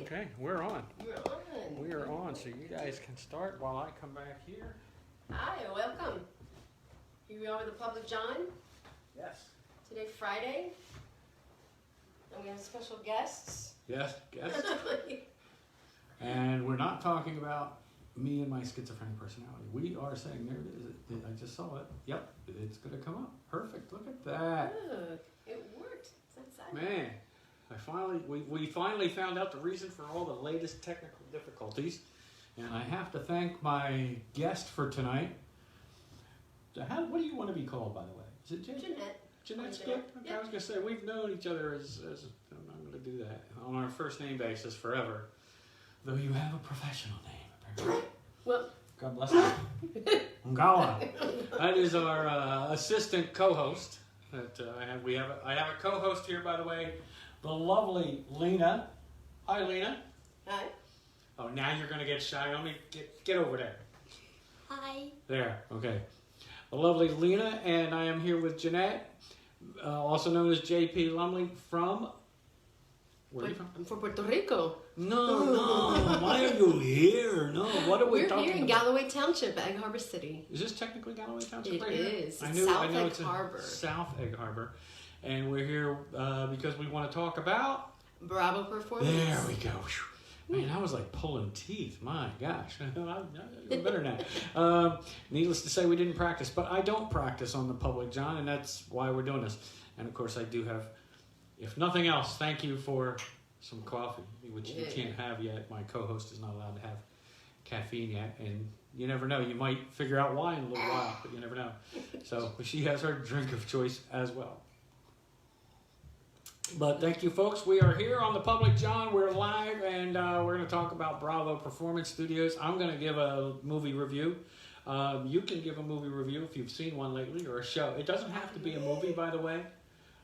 Okay, we're on. You're on. We are on, so you guys can start while I come back here. Hi, welcome. Here we are with the Public John. Yes. Today, Friday. And we have special guests. Yes, guests. And we're not talking about me and my schizophrenic personality. We are saying, there it is. I just saw it. Yep, it's going to come up. Perfect. Look at that. Look, it worked. It's exciting. Man, we finally found out the reason for all the latest technical difficulties. And I have to thank my guest for tonight. What do you want to be called, by the way? Is it Jeannette. Jeanette's good? Okay, I was going to say, we've known each other as I'm going to do that, on our first name basis forever. Though you have a professional name, apparently. Well, God bless you. Ngala. That is our assistant co-host. That I have a co-host here, by the way, the lovely Lina. Hi, Lina. hi. Oh, now you're going to get shy. Let me get over there. Hi. There. Okay. The lovely Lina, and I am here with Jeannette, also known as Jeannete Lumley from. Where are you from? I'm from Puerto Rico. No. Why are you here? No. What are we We're talking here in about? Galloway Township, Egg Harbor City. Is this technically Galloway Township It right here? is. I It's know South Egg it's Harbor. South Egg Harbor. And we're here because we want to talk about... Bravo Performance. There we go. Man, I was like pulling teeth. My gosh. I'm better now. Needless to say, we didn't practice. But I don't practice on the Public John, and that's why we're doing this. And, of course, I do have, if nothing else, thank you for some coffee, which you can't have yet. My co-host is not allowed to have caffeine yet. And you never know. You might figure out why in a little while, but you never know. So she has her drink of choice as well. But thank you, folks. We are here on the Public John. We're live, and we're going to talk about Bravo Performance Studios. I'm going to give a movie review. You can give a movie review if you've seen one lately, or a show. It doesn't have to be a movie, by the way.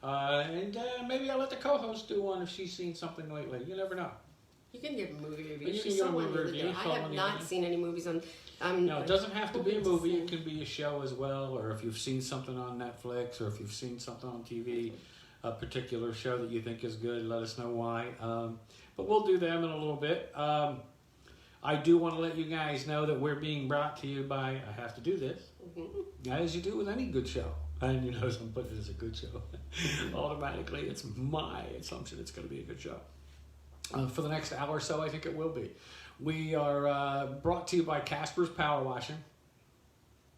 And maybe I'll let the co-host do one if she's seen something lately. You never know. You can give a movie review. You She can saw give a one movie the other review. day. I have not seen any movies on... No, it doesn't have to be a hoping to movie. see. It can be a show as well, or if you've seen something on Netflix, or if you've seen something on TV, a particular show that you think is good, let us know why. But we'll do them in a little bit. I do want to let you guys know that we're being brought to you by, I have to do this, as you do with any good show. And you know, I'm putting it as a good show. Automatically, it's my assumption it's going to be a good show. For the next hour or so, I think it will be. We are brought to you by Casper's Power Washing,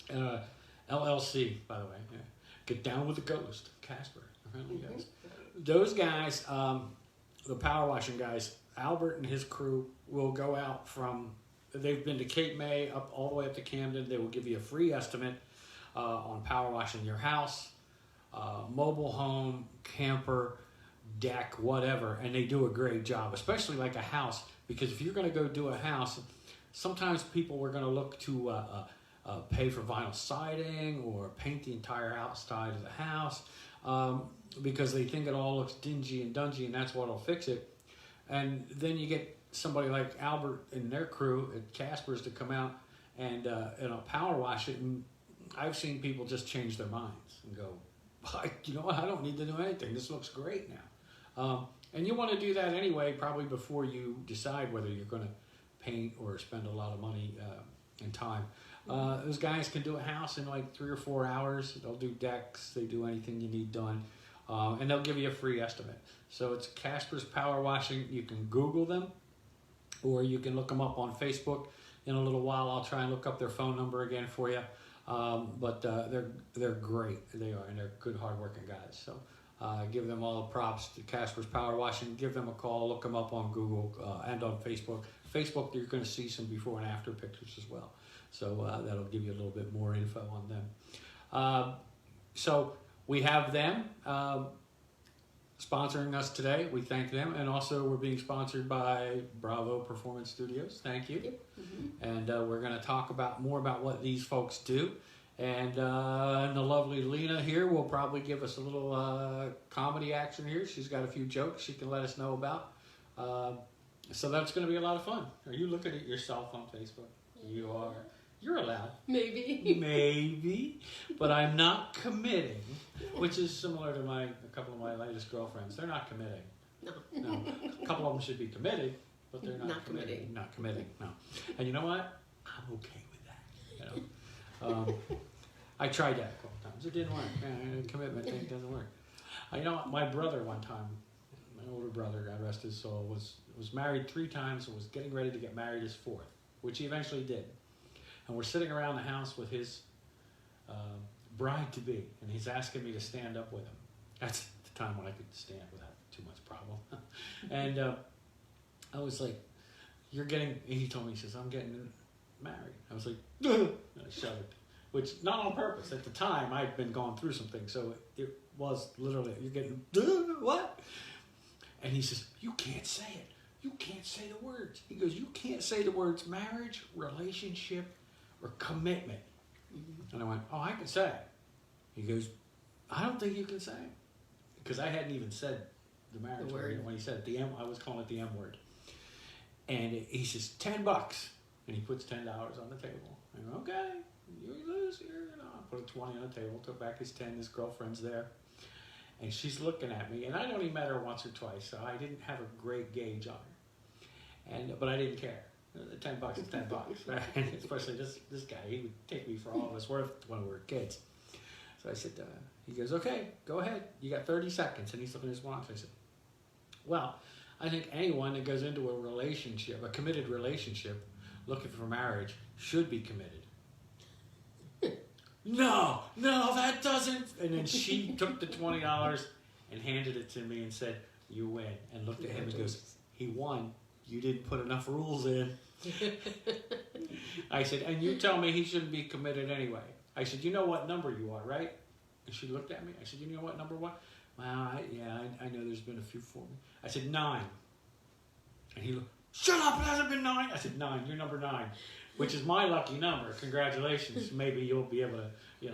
LLC, by the way. Yeah. Get down with the ghost, Casper. Guys. Those guys, the power washing guys, Albert and his crew will go out from, they've been to Cape May, up all the way up to Camden. They will give you a free estimate on power washing your house, mobile home, camper, deck, whatever, and they do a great job, especially like a house, because if you're going to go do a house, sometimes people are going to look to pay for vinyl siding or paint the entire outside of the house, because they think it all looks dingy and dungy, and that's what'll fix it. And then you get somebody like Albert and their crew at Casper's to come out and power wash it, and I've seen people just change their minds and go, you know what, I don't need to do anything. This looks great now. And you want to do that anyway, probably before you decide whether you're going to paint or spend a lot of money and time. Those guys can do a house in like 3 or 4 hours. They'll do decks. They do anything you need done. And they'll give you a free estimate. So it's Casper's Power Washing. You can Google them, or you can look them up on Facebook. In a little while, I'll try and look up their phone number again for you. But they're great. They are, and they're good, hardworking guys. So give them all the props to Casper's Power Washing. Give them a call. Look them up on Google and on Facebook. Facebook, you're going to see some before and after pictures as well. So that'll give you a little bit more info on them. So we have them sponsoring us today. We thank them. And also we're being sponsored by Bravo Performance Studios. Thank you. And we're going to talk more about what these folks do. And the lovely Lina here will probably give us a little comedy action here. She's got a few jokes she can let us know about. So that's going to be a lot of fun. Are you looking at yourself on Facebook? You are. You're allowed. Maybe. Maybe. But I'm not committing, which is similar to a couple of my latest girlfriends. They're not committing. No. No. A couple of them should be committed, but they're not committing. Not committing, no. And you know what? I'm okay with that. You know, I tried that a couple times. It didn't work. Commitment thing doesn't work. You know, my brother one time, my older brother, God rest his soul, was married 3 times and was getting ready to get married his 4th, which he eventually did. And we're sitting around the house with his bride-to-be, and he's asking me to stand up with him. That's the time when I could stand without too much problem. And I was like, he told me, he says, I'm getting married. I was like, and I shuddered, which not on purpose. At the time, I'd been going through some things, so it was literally, you're getting, what? And he says, you can't say it. You can't say the words. He goes, you can't say the words marriage, relationship, or commitment. And I went, oh, I can say it. He goes, I don't think you can say it. Because I hadn't even said the marriage word. When he said it, I was calling it the M word. And he says, $10. And he puts $10 on the table. I go, okay, you lose here. You know, I put a 20 on the table, took back his 10, his girlfriend's there. And she's looking at me, and I only met her once or twice, so I didn't have a great gauge on her. But I didn't care. $10 is $10, right? Especially this guy, he would take me for all it was worth when we were kids. So I said, he goes, okay, go ahead. You got 30 seconds. And he's looking at his watch. I said, well, I think anyone that goes into a relationship, a committed relationship, looking for marriage, should be committed. No, that doesn't. And then she took the $20 and handed it to me and said, you win. And looked at him and goes, he won. You didn't put enough rules in. I said, and you tell me he shouldn't be committed anyway. I said, you know what number you are, right? And she looked at me. I said, you know what number what? Well, I know there's been a few for me. I said, 9. And he looked, shut up, it hasn't been 9. I said, 9, you're number 9, which is my lucky number. Congratulations. Maybe you'll be able to,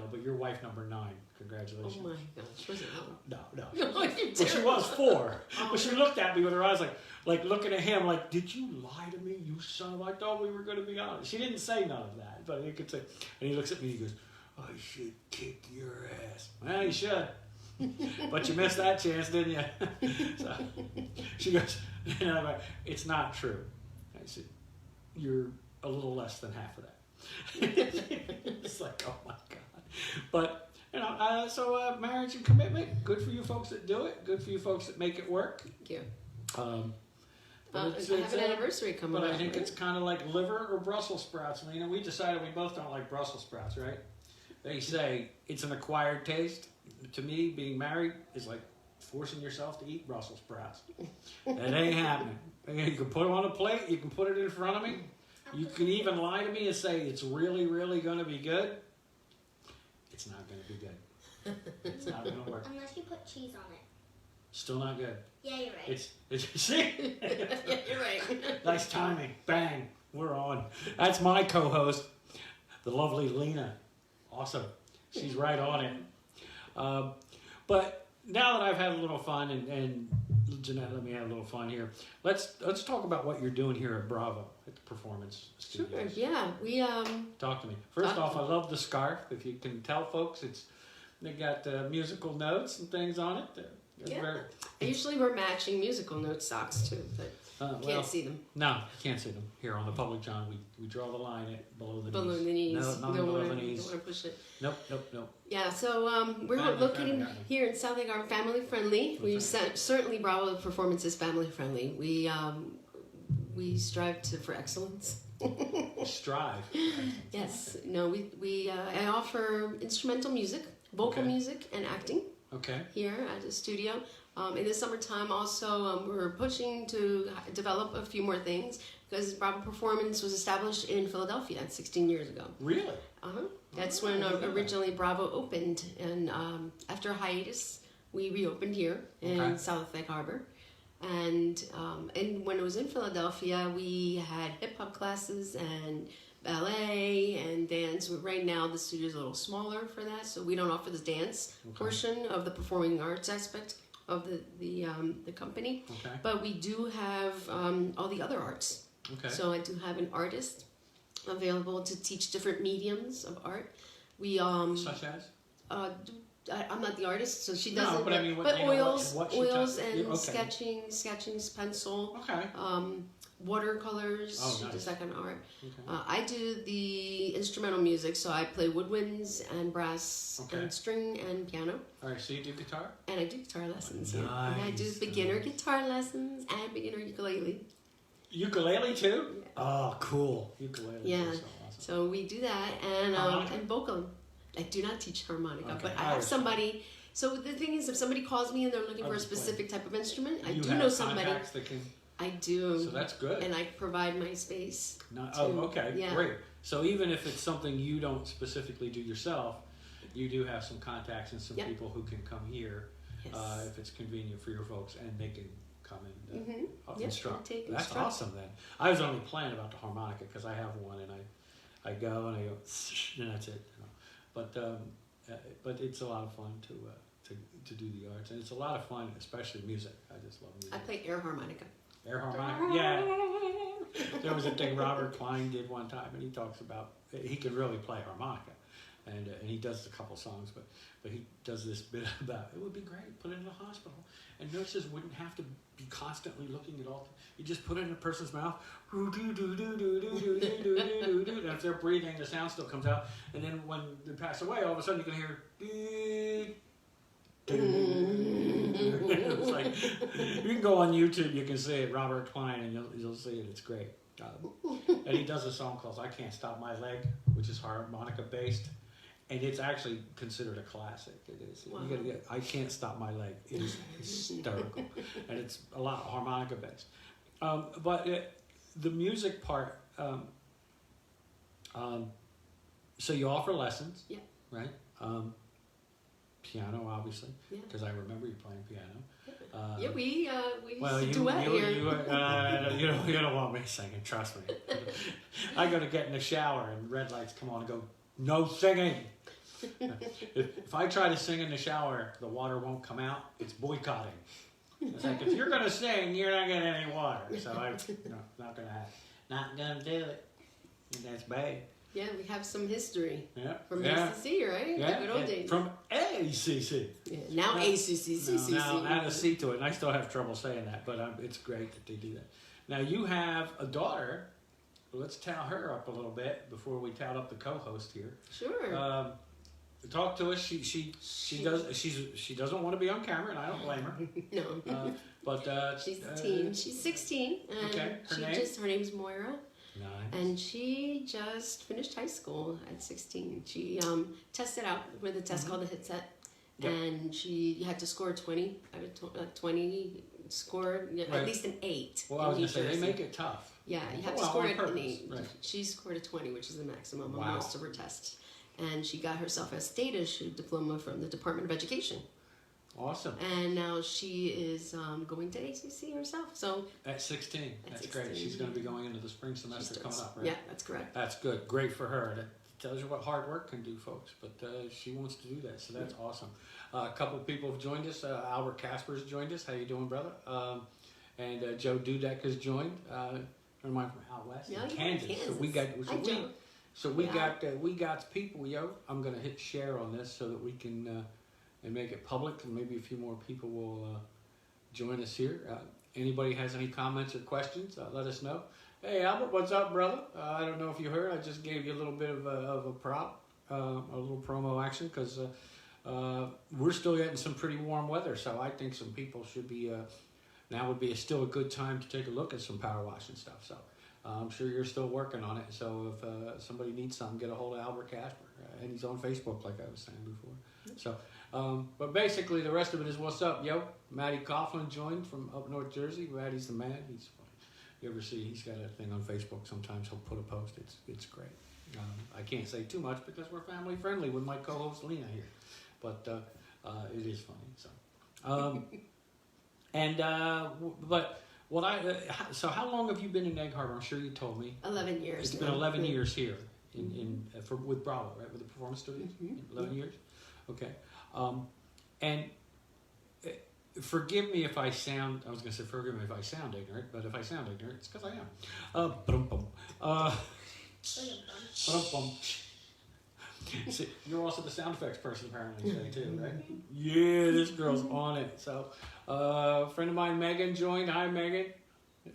but your wife number 9. Congratulations. Oh my gosh, was it? No. No, you well, she was 4. But she looked at me with her eyes like looking at him like, did you lie to me, you son of, I thought we were going to be honest. She didn't say none of that, but you could say, and he looks at me and he goes, I should kick your ass. Well, you should. But you missed that chance, didn't you? So she goes, and I'm like, it's not true. I said, you're a little less than half of that. It's like, oh my God. But, so marriage and commitment, good for you folks that do it. Good for you folks that make it work. Thank you. I have an anniversary coming up. But I think it's kind of like liver or Brussels sprouts. We decided we both don't like Brussels sprouts, right? They say it's an acquired taste. To me, being married is like forcing yourself to eat Brussels sprouts. It ain't happening. You can put them on a plate. You can put it in front of me. You can even lie to me and say it's really, really going to be good. It's not going to be good. It's not going to work. Unless you put cheese on it. Still not good. Yeah, you're right. It's see? Yeah, you're right. Nice timing. Bang. We're on. That's my co-host, the lovely Lina. Awesome. She's right on it. But now that I've had a little fun, and Jeannette, let me have a little fun here. Let's talk about what you're doing here at Bravo at the Performance Studios. Sure. Yeah, we Talk to me. First off, I love the scarf. If you can tell, folks, they got musical notes and things on it. Usually we're matching musical note socks too, but can't see them. No, you can't see them. Here on the public John, we draw the line below the knees. Below the knees. No, not below the knees. Don't want to push it. Nope. Yeah, so we're located here in South Lake. Are family friendly. We certainly Bravo Performance is family friendly. We strive for excellence. Strive. Yes. No. I offer instrumental music, vocal music, and acting. Okay. Here at the studio. In the summertime also we're pushing to develop a few more things because Bravo Performance was established in Philadelphia 16 years ago. Really? Uh-huh. That's when originally Bravo opened, and after a hiatus we reopened here in South Lake Harbor. And when it was in Philadelphia we had hip-hop classes and ballet and dance. Right now the studio is a little smaller for that, so we don't offer the dance portion of the performing arts aspect of the company. Okay. But we do have all the other arts. Okay. So I do have an artist available to teach different mediums of art. We such as? I'm not the artist, so she doesn't. No, but oils, what oils, she and sketching, pencil. Okay. watercolors. Oh, She nice. does that kind of art. Okay. I do the instrumental music, so I play woodwinds and brass Okay. and string and piano. All right, so you do guitar? And I do guitar lessons. Yeah. And I do Nice, beginner nice. guitar lessons and beginner ukulele. Ukulele too? Yeah. Oh, cool. Ukulele Yeah. is so awesome. So we do that and Harmonica? vocal. I do not teach harmonica, Okay. but I I have was- somebody. So the thing is, if somebody calls me and they're looking I for a was playing. specific type of instrument, I You do have know somebody. contacts that can, I do. so that's good. And I provide my space. Oh, too. okay, Yeah. great. So even if it's something you don't specifically do yourself, you do have some contacts and some Yep. people who can come here Yes. if it's convenient for your folks, and they can come and Mhm. Yep, instruct. take That's instruct. awesome then. I was only playing about the harmonica because I have one, and I go and I go, and that's it. You know. But it's a lot of fun to do the arts, and it's a lot of fun, especially music. I just love music. I play air harmonica. Air harmonica, yeah. There was a thing Robert Klein did one time, and he talks about he can really play harmonica, and he does a couple songs, but he does this bit about it would be great, put it in a hospital, and nurses wouldn't have to be constantly looking at all. You just put it in a person's mouth, and if they're breathing, the sound still comes out, and then when they pass away, all of a sudden you can hear. It's like you can go on YouTube, you can see it, Robert Klein, and you'll see it. It's great. And he does a song called "I Can't Stop My Leg," which is harmonica based, and it's actually considered a classic. It is. Wow. You gotta get "I Can't Stop My Leg." It is hysterical, and it's a lot harmonica based. But the music part. So you offer lessons, Yeah. right? Piano, obviously, Yeah. because I remember you playing piano. Yeah, we Well, used to duet here. You don't want me singing, trust me. I go to get in the shower and red lights come on and go, no singing. If I try to sing in the shower, the water won't come out. It's boycotting. It's like, if you're going to sing, you're not getting any water. So not going to happen. Not going to do it. And that's bad. Yeah, we have some history Yeah. from yeah. ACC, right? Yeah. The good old days. From ACC. Yeah, now No, ACC. Now add a C to it, and I still have trouble saying that, but it's great that they do that. Now you have a daughter. Let's tout her up a little bit before we tout up the co-host here. Sure. Talk to us. She doesn't want to be on camera, and I don't blame her. No. But She's a teen. She's 16. And Okay, her name? her name's Moira. Nice. And she just finished high school at 16. She tested out with a test called the HIT set. Yep. And you had to score 20 out of 20, score Right. at least an 8. Well, I was in going to say, they New make Jersey. it tough. Yeah, you have to Well, score on an purpose, 8. right. She scored a 20, which is the maximum Wow. on most of her tests. And she got herself a state-issued diploma from the Department of Education. Awesome. And now she is going to ACC herself. So At 16. At That's great. 16. She's going to be going into the spring semester coming up, right? Yeah, that's correct. That's good. Great for her. That tells you what hard work can do, folks. But she wants to do that, so that's awesome. A couple of people have joined us. Albert Casper's joined us. How you doing, brother? And Joe Dudek has joined. From out west, Yeah, in yeah, Kansas. Kansas. So we got. Hi, Joe. We Yeah. got people. Yo, I'm gonna hit share on this so that we can and make it public, and maybe a few more people will join us here. Anybody has any comments or questions? Let us know. Hey Albert, what's up, brother? I don't know if you heard. I just gave you a little bit of a prop, a little promo action because we're still getting some pretty warm weather. So I think some people should be. Now would be still a good time to take a look at some power washing stuff. So I'm sure you're still working on it. So if somebody needs something, get a hold of Albert Casper. And he's on Facebook, like I was saying before. So, but basically the rest of it is what's up, yo. Matty Coughlin joined from up North Jersey. Matty's the man. He's you ever see he's got a thing on Facebook. Sometimes he'll put a post. It's great. I can't say too much because we're family friendly with my co-host Lina here, but it is funny. So. But what so how long have you been in Egg Harbor? I'm sure you told me. 11 years. It's been 11 years here with Bravo, right? With the Performance Studios. 11 years. Okay. And forgive me if I sound. I was going to say forgive me if I sound ignorant, but if I sound ignorant, it's because I am. See, you're also the sound effects person apparently today too, right? Yeah, this girl's on it. So, a friend of mine, Megan, joined. Hi, Megan.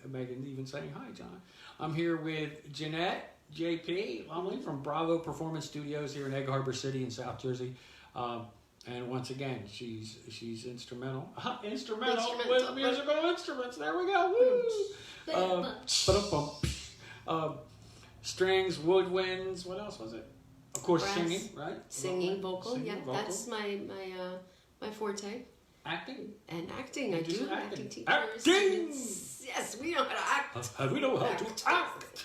Megan even saying hi, John. I'm here with Jeannete JP Lumley from Bravo Performance Studios here in Egg Harbor City in South Jersey. And once again, she's instrumental with musical instruments. There we go. Woo! Strings, woodwinds. What else was it? Of course, Brass. Singing, right? Singing, vocal. Singing, Yeah, vocal. that's my forte. Acting. And acting, I You do do. some Acting teachers. Acting! Yes, we know how to act. We know how to act.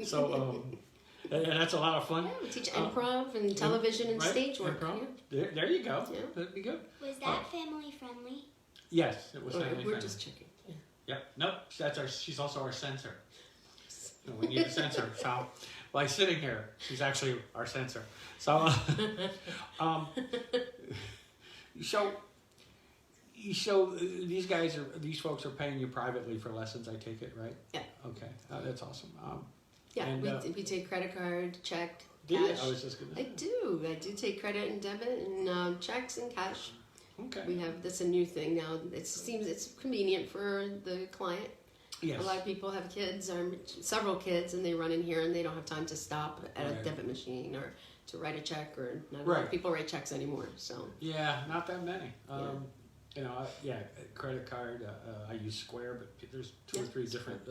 So, and that's a lot of fun. Yeah, we teach improv and television and right? stage work. Improv. Yeah. There you go. Yeah. That'd be good. Was that family friendly? Yes, it was family We're friendly. just checking. Yeah. Yep. Nope. She's also our censor. So we need a censor. So by sitting here, she's actually our censor. So, so these folks are paying you privately for lessons. I take it, right? Yeah. Okay. That's awesome. Yeah, And, we take credit card, check, Yeah, cash. I was just gonna say. I do take credit and debit and checks and cash. Okay. We have that's a new thing now. It seems it's convenient for the client. Yes. A lot of people have kids or several kids, and they run in here and they don't have time to stop at a Right. debit machine or to write a check. Or not a lot Right. of people write checks anymore. So Yeah, not that many. Yeah. You know, credit card. I use Square, but there's two or Yeah, three different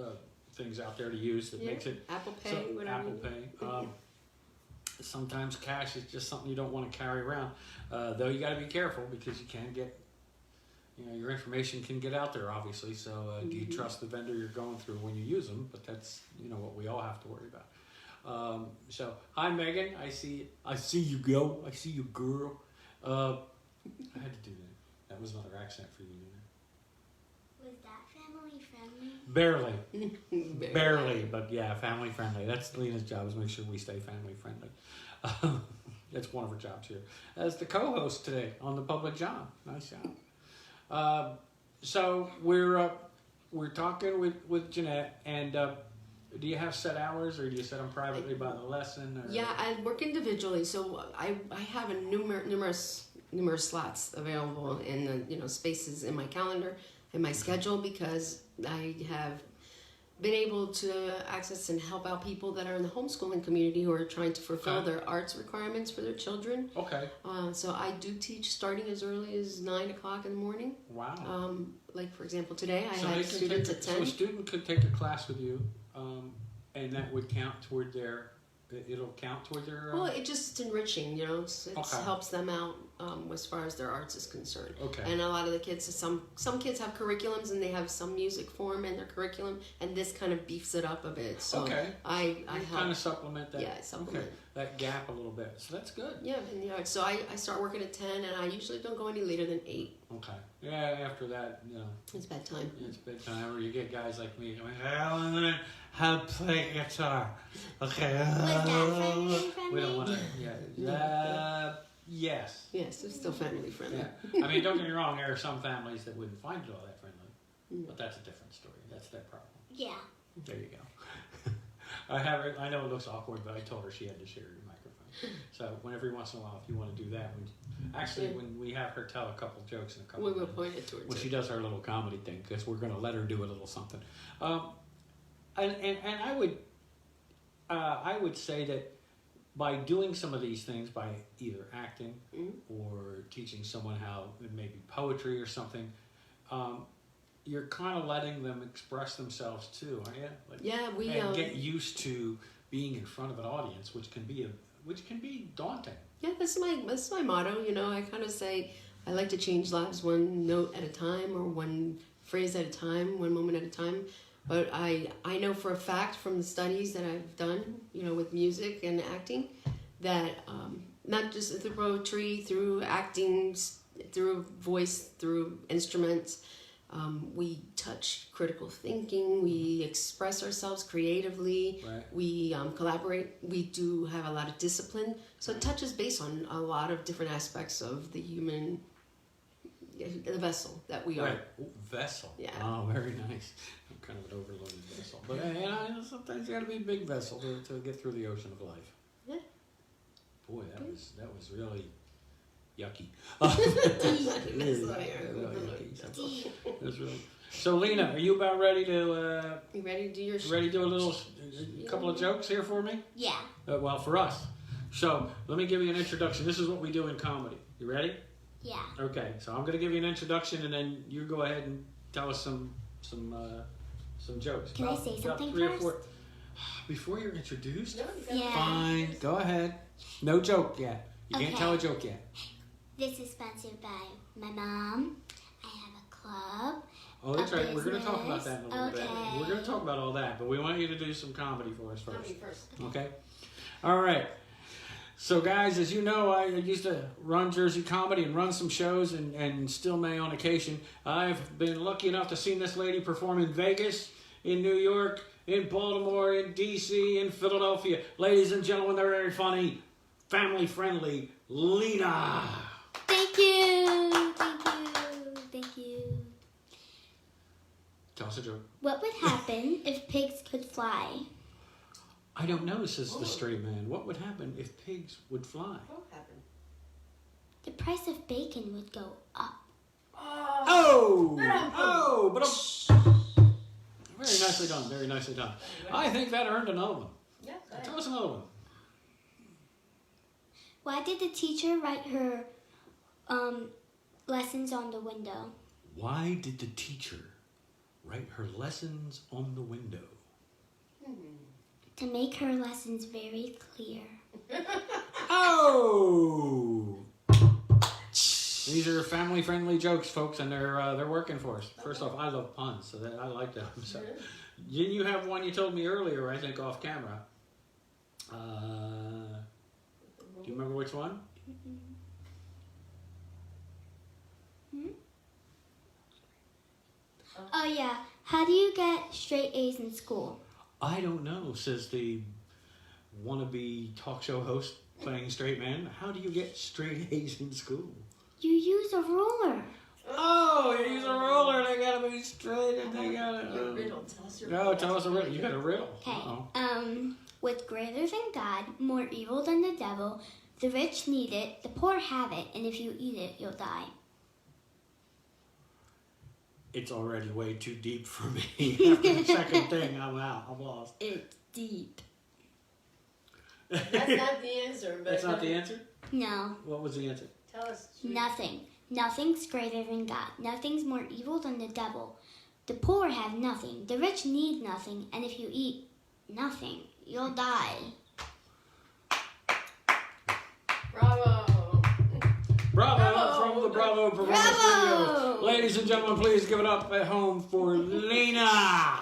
things out there to use that yeah, makes it Apple Pay, so, whatever. Apple Pay. Sometimes cash is just something you don't want to carry around. Though you got to be careful because you can get, your information can get out there, obviously. So do you trust the vendor you're going through when you use them? But that's what we all have to worry about. So hi Megan, I see you go. I see you, girl. I had to do that. That was another accent for you. Was that family friendly? Barely. Barely, but yeah, family friendly. That's Lina's job, is make sure we stay family friendly. That's one of her jobs here. As the co-host today on The Public Job. Nice job. So we're talking with Jeannete, and do you have set hours, or do you set them privately by the lesson? Or? Yeah, I work individually, so I have a numerous slots available in the spaces in my calendar and my schedule, because I have been able to access and help out people that are in the homeschooling community who are trying to fulfill their arts requirements for their children. Okay. So I do teach starting as early as 9 o'clock in the morning. Wow. Like for example, today I So had students at 10. So a student could take a class with you, and that would count toward their. It'll count toward their. Well, it just enriching, it Okay. helps them out as far as their arts is concerned. Okay. And a lot of the kids, some kids have curriculums and they have some music form in their curriculum, and this kind of beefs it up a bit. So Okay. I You help. kind of supplement that. Yeah, I supplement. Okay. That gap a little bit. So that's good. Yeah, in the arts. So I start working at 10, and I usually don't go any later than 8. Okay. Yeah. After that, It's bedtime. it's bedtime, or you get guys like me going, I want to learn how to play guitar. Okay. Was that family friendly? We don't want to. Yeah. Yes. Yes, it's still family friendly. Yeah. I mean, don't get me wrong. There are some families that wouldn't find it all that friendly, but that's a different story. That's their problem. Yeah. There you go. I know it looks awkward, but I told her she had to share your microphone. So every once in a while, if you want to do that, when we have her tell a couple jokes in a couple. We will minutes, point it towards when it. she does her little comedy thing, because we're going to let her do a little something. And I would say that by doing some of these things, by either acting or teaching someone how maybe poetry or something, you're kind of letting them express themselves too, aren't you? Yeah, we and get used to being in front of an audience, which can be daunting. Yeah, that's my motto. I kind of say I like to change lives one note at a time, or one phrase at a time, one moment at a time. But I know for a fact from the studies that I've done, with music and acting, that not just through poetry, through acting, through voice, through instruments, we touch critical thinking, we express ourselves creatively, Right. we collaborate, we do have a lot of discipline. So it touches base on a lot of different aspects of the human, the vessel that we are. Right. Ooh, vessel. Yeah. Oh, very nice. I'm kind of an overloaded vessel. But sometimes you got to be a big vessel to get through the ocean of life. Yeah. Boy, that was really yucky. That's Really why I yucky. It was really. So Lina, are you about ready to You ready to do your do a couple of jokes here for me? Yeah. Well, for us. So let me give you an introduction. This is what we do in comedy. You ready? Yeah. Okay. So I'm going to give you an introduction, and then you go ahead and tell us some jokes. Can I say About something 3 or first? 4. Before you're introduced? No, you gotta- Yeah. Fine. Go ahead. No joke yet. You can't Okay. tell a joke yet. This is sponsored by my mom. I have a club. Oh, that's A right. We're going to talk about business. that in a little bit. Okay. We're going to talk about all that, but we want you to do some comedy for us No, first. you first. Okay? All right. So, guys, as you know, I used to run Jersey Comedy and run some shows and still may on occasion. I've been lucky enough to see this lady perform in Vegas, in New York, in Baltimore, in D.C., in Philadelphia. Ladies and gentlemen, they're very funny, family-friendly, Lina. Thank you. Thank you. Thank you. Tell us a joke. What would happen if pigs could fly? I don't know, says the straight man. What would happen if pigs would fly? What happened? The price of bacon would go up. Oh! Oh! But very nicely done. Very nicely done. I think that earned another one. Yeah, go ahead. Tell us another one. Why did the teacher write her lessons on the window? Why did the teacher write her lessons on the window? To make her lessons very clear. Oh! These are family-friendly jokes, folks, and they're working for us. First off, I love puns, so I like them. So, didn't you have one you told me earlier? I think off camera. Do you remember which one? Oh yeah. How do you get straight A's in school? I don't know, says the wannabe talk show host playing straight man. How do you get straight A's in school? You use a ruler. Oh, you use a ruler. They gotta be straight, and they gotta. Your riddle. Tell us your No, tell us a riddle. You got a riddle. Okay. Uh-oh. With greater than God, more evil than the devil, the rich need it, the poor have it, and if you eat it, you'll die. It's already way too deep for me. After the second thing, I'm out. I'm lost. It's deep. That's not the answer, but That's not the answer? No, What was the answer? Tell us. nothing. Nothing's greater than God. Nothing's more evil than the devil. The poor have nothing. The rich need nothing, and if you eat nothing, you'll die. Bravo. Bravo from the Bravo Performance Bravo! Studio. Ladies and gentlemen, please give it up at home for Lina,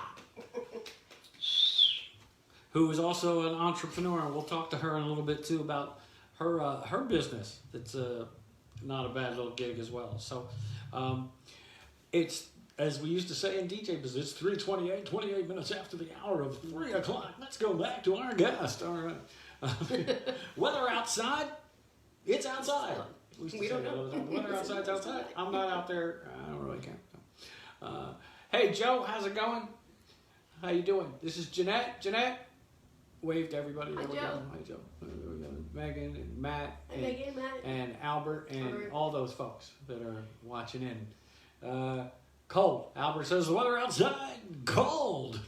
who is also an entrepreneur, and we'll talk to her in a little bit too about her business. It's not a bad little gig as well. So it's, as we used to say in DJ business, it's 3:28, 28 minutes after the hour of 3 o'clock. Let's go back to our guest. All right. Weather outside, it's outside. We used to We say don't that know. all the time. The weather outside's outside. I'm not out there. I don't really care. Hey, Joe, how's it going? How you doing? This is Jeannette. Jeannette, wave to everybody. Hi, There we Joe. go. Hi, Joe. There we go. Megan and Matt Hi, and, Megan, Matt. and Albert and Albert. all those folks that are watching in. Cold. Albert says the weather outside cold.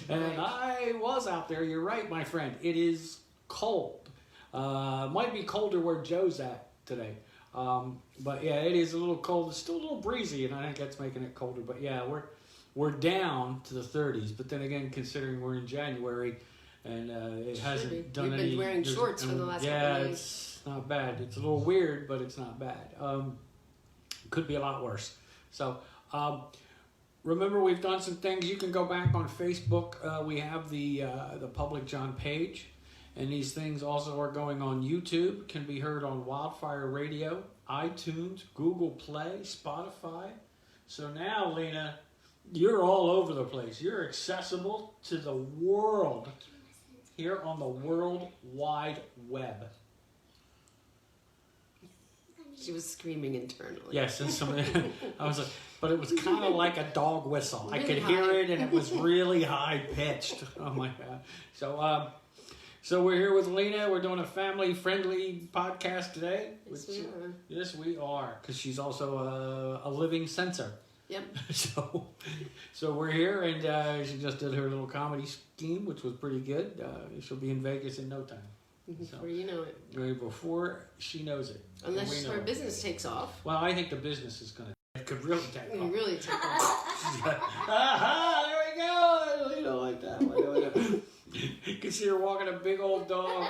And I was out there. You're right, my friend. It is cold. Might be colder where Joe's at today. But yeah, it is a little cold. It's still a little breezy, and I think that's making it colder. But yeah, we're down to the 30s. But then again, considering we're in January, and it hasn't done We've any. been wearing shorts for the last yeah, couple of days. it's not bad. It's a little weird, but it's not bad. Could be a lot worse. So. Remember, we've done some things. You can go back on Facebook. We have the Public John page. And these things also are going on YouTube. Can be heard on Wildfire Radio, iTunes, Google Play, Spotify. So now, Lina, you're all over the place. You're accessible to the world here on the World Wide Web. She was screaming internally. Yes, and I was like, but it was kind of like a dog whistle. I Really could hear high. it, and it was really high pitched. Oh my God! So we're here with Lina. We're doing a family friendly podcast today. Yes, we are. Yes, we are, because she's also a living censor. Yep. So we're here, and she just did her little comedy scheme, which was pretty good. She'll be in Vegas in no time. Before you know it. Right before she knows it. Unless her business takes off. Well, I think the business is gonna. It could really take off. Really take off. Aha! There we go. You know, like that. You can see her walking a big old dog.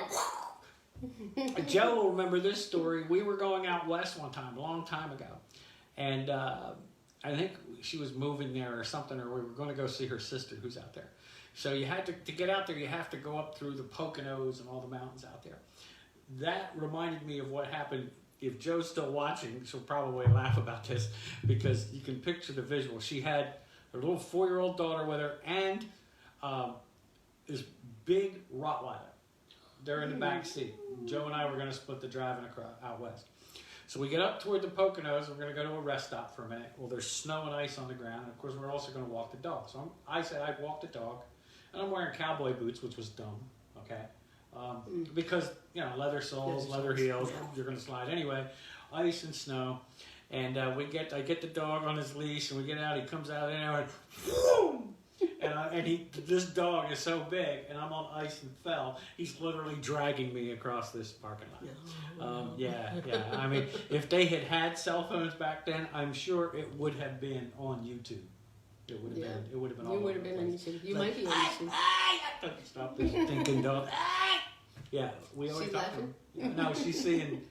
Joe will remember this story. We were going out west one time, a long time ago, and I think she was moving there or something, or we were going to go see her sister who's out there. So you had to get out there, you have to go up through the Poconos and all the mountains out there. That reminded me of what happened. If Joe's still watching, she'll probably laugh about this because you can picture the visual. She had her little 4-year-old daughter with her and this big Rottweiler. They're in the back seat. Joe and I were going to split the driving out west. So we get up toward the Poconos. We're going to go to a rest stop for a minute. Well, there's snow and ice on the ground. And of course, we're also going to walk the dog. So I said I'd walk the dog. And I'm wearing cowboy boots, which was dumb, okay? Because, you know, leather soles, leather heels, you're going to slide anyway. Ice and snow. And I get the dog on his leash, and we get out. He comes out, and boom! This dog is so big, and I'm on ice and fell. He's literally dragging me across this parking lot. Yeah. I mean, if they had cell phones back then, I'm sure it would have been on YouTube. It would have been. It would have been all. You would have been on YouTube. You might be on YouTube. Stop this stinking dog. Yeah, we always She's talk laughing? to her. No, she's saying.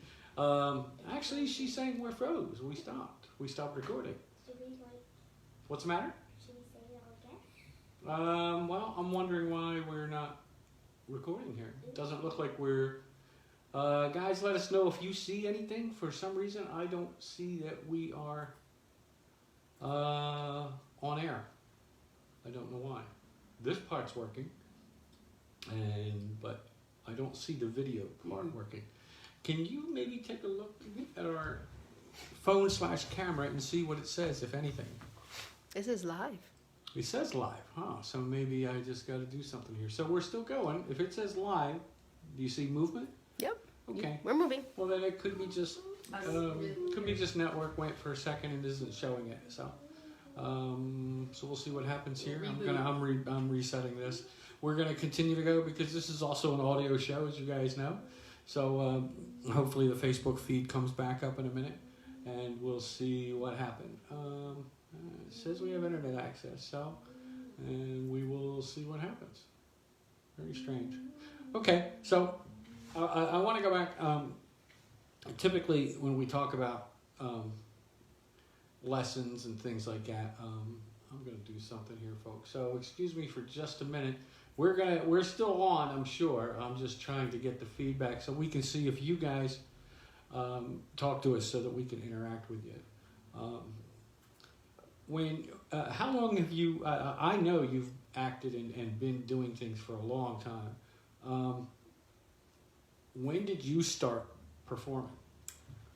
Actually, she's saying we're froze. We stopped. We stopped recording. What's the matter? Should we say it all again? Well, I'm wondering why we're not recording here. It doesn't look like we're. Guys, let us know if you see anything. For some reason, I don't see that we are on air. I don't know why. This part's working, but I don't see the video part working. Can you maybe take a look at our phone/camera and see what it says, if anything? It says live. It says live, huh? So maybe I just got to do something here. So we're still going. If it says live, do you see movement? Yep. Okay. We're moving. Well, then it could be just network went for a second and isn't showing it. So we'll see what happens here. I'm resetting this. We're gonna continue to go because this is also an audio show, as you guys know. So hopefully the Facebook feed comes back up in a minute, and we'll see what happened. It says we have internet access, so and we will see what happens. Very strange. Okay, so I want to go back. Typically, when we talk about lessons and things like that, I'm going to do something here, folks. So excuse me for just a minute. We're still on, I'm sure. I'm just trying to get the feedback so we can see if you guys talk to us so that we can interact with you. How long have you? I know you've acted and been doing things for a long time. When did you start performing?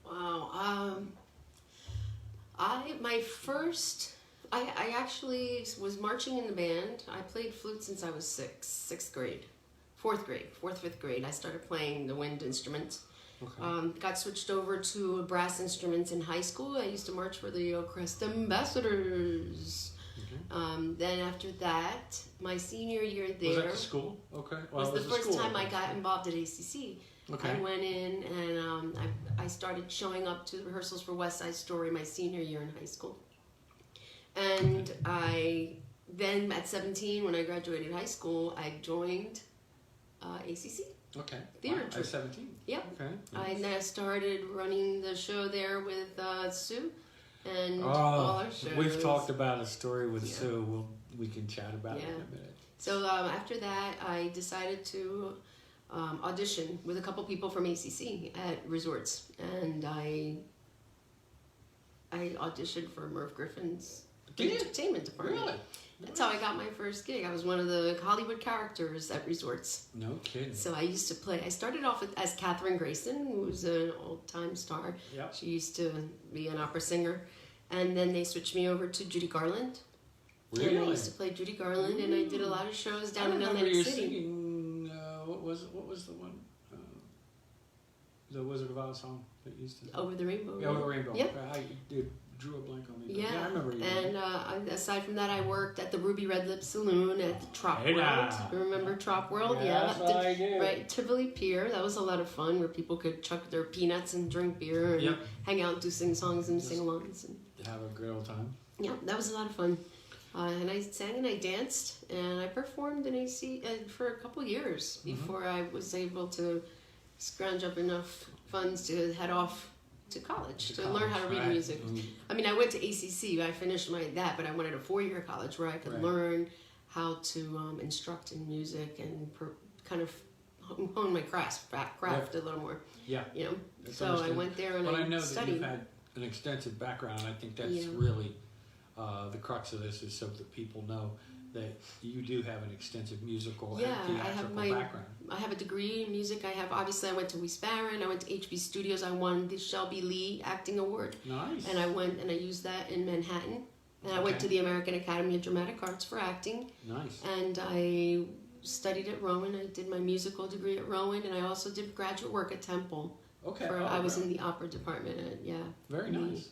Wow. I actually was marching in the band. I played flute since I was fifth grade. I started playing the wind instruments. Okay. Got switched over to brass instruments in high school. I used to march for the Crest Ambassadors. Okay. Then after that, my senior year there. Was that the school? Okay. Well, was the first time I got involved at ACC. Okay. I went in and I started showing up to the rehearsals for West Side Story my senior year in high school. And then at 17, when I graduated high school, I joined ACC. Okay. Theater troupe. At 17? Yep. Okay. Nice. I now started running the show there with Sue and all our shows. We've talked about a story with Sue. We can chat about it in a minute. So after that, I decided to audition with a couple people from ACC at resorts, and I auditioned for Merv Griffin's entertainment department. Really? That's how I got my first gig. I was one of the Hollywood characters at resorts. No kidding. So I used to play. I started off as Katherine Grayson, who was an old-time star. Yep. She used to be an opera singer. And then they switched me over to Judy Garland. Really? And I used to play Judy Garland, and I did a lot of shows down in Atlantic you City. Singing, what was the one? The Wizard of Oz song that used to. Over the Rainbow. Yeah, Over the Rainbow. Yep. I did drew a blank on me. Yeah, I remember you. and aside from that, I worked at the Ruby Red Lip Saloon at the Trop Hey, World. now. Remember Trop World? Yes, yeah, I do. right. Tivoli Pier. That was a lot of fun, where people could chuck their peanuts and drink beer and Yep. hang out and do sing-songs and sing-alongs. And Have a good old time. yeah, that was a lot of fun. And I sang and I danced and I performed in AC for a couple years before I was able to scrounge up enough funds to head off to college to learn how to read music. I mean, I went to ACC. I finished that, but I wanted a 4-year college where I could learn how to instruct in music and kind of hone my craft a little more. Yeah. You know, That's so I went there and I know studied. that you've had an extensive background. I think that's really the crux of this, is so that people know that you do have an extensive musical and theatrical background. I have a degree in music. I went to West Barron. I went to HB Studios. I won the Shelby Lee Acting Award. Nice. And I went and I used that in Manhattan. And I went to the American Academy of Dramatic Arts for acting. Nice. And I studied at Rowan. I did my musical degree at Rowan, and I also did graduate work at Temple. Okay. I was in the opera department. Very nice.